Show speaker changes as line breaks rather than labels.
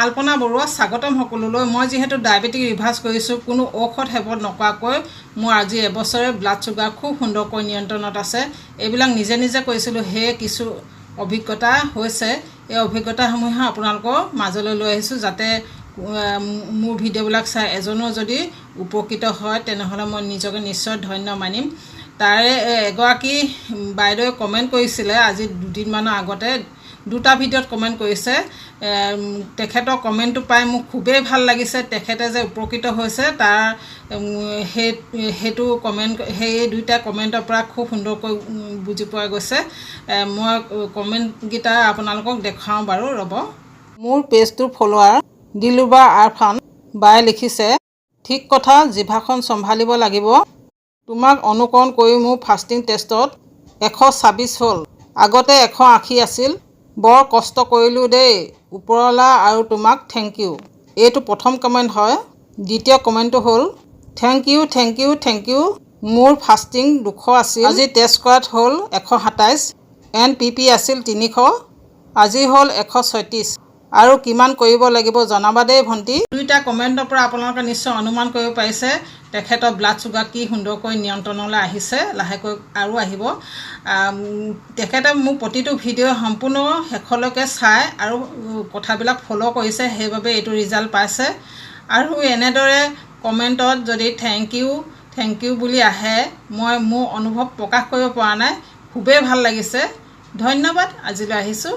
আলপনা বৰুৱা স্বাগতম সকলোলৈ। মই যেহেতু ডায়েবেটিক ৰিভাৰ্ছ কৰিছোঁ, কোনো ঔষধ সেৱন নকৰাকৈ মোৰ আজি এবছৰে ব্লাড চুগাৰ খুব সুন্দৰকৈ নিয়ন্ত্ৰণত আছে। এইবিলাক নিজে নিজে কৰিছিলোঁ, সেয়ে কিছু অভিজ্ঞতা হৈছে। এই অভিজ্ঞতাসমূহ আপোনালোকৰ মাজলৈ লৈ আহিছোঁ, যাতে মোৰ ভিডিঅ'বিলাক চাই এজনো যদি উপকৃত হয় তেনেহ'লে মই নিজকে নিশ্চয় ধন্য মানিম। তাৰে এগৰাকী বাইদেৱে কমেণ্ট কৰিছিলে আজি দুদিনমানৰ আগতে, দুটা ভিডিঅ'ত কমেণ্ট কৰিছে। তেখেতৰ কমেণ্টটো পাই মোক খুবেই ভাল লাগিছে। তেখেতে যে উপকৃত হৈছে তাৰ সেইটো কমেণ্ট, সেই দুইটা কমেণ্টৰ পৰা খুব সুন্দৰকৈ বুজি পোৱা গৈছে। মই কমেণ্টকেইটা আপোনালোকক দেখুৱাওঁ বাৰু, ৰ'ব। মোৰ পেজটোৰ ফলোৱাৰ দিলুবা আৰফান বাই লিখিছে, ঠিক কথা, জিভাখন চম্ভালিব লাগিব। তোমাক অনুকৰণ কৰি মোৰ ফাষ্টিং টেষ্টত 126 হ'ল, আগতে 180 আছিল। বৰ কষ্ট কৰিলোঁ দেই, ওপৰৱালা আৰু তোমাক থেংক ইউ। এইটো প্ৰথম কমেণ্ট হয়। দ্বিতীয় কমেণ্টটো হ'ল, thank you thank you thank you. মোৰ ফাষ্টিং 200 আছিল, আজি টেষ্ট কৰাত হ'ল 127। NPP আছিল 300, আজি হ'ল 136। আৰু কিমান কৰিব লাগিব জনাবা দেই ভণ্টি। দুইটা কমেণ্টৰ পৰা আপোনালোকে নিশ্চয় অনুমান কৰিব পাৰিছে তেখেতৰ ব্লাড চুগাৰ কি সুন্দৰকৈ নিয়ন্ত্ৰণলৈ আহিছে, লাহেকৈ আৰু আহিব। তেখেতে মোৰ প্ৰতিটো ভিডিঅ' সম্পূৰ্ণ শেষলৈকে চাই আৰু কথাবিলাক ফ'ল' কৰিছে, সেইবাবে এইটো ৰিজাল্ট পাইছে। আৰু এনেদৰে কমেণ্টত যদি থেংক ইউ বুলি আহে, মই মোৰ অনুভৱ প্ৰকাশ কৰিব পৰা নাই। খুবেই ভাল লাগিছে। ধন্যবাদ। আজিলৈ আহিছোঁ।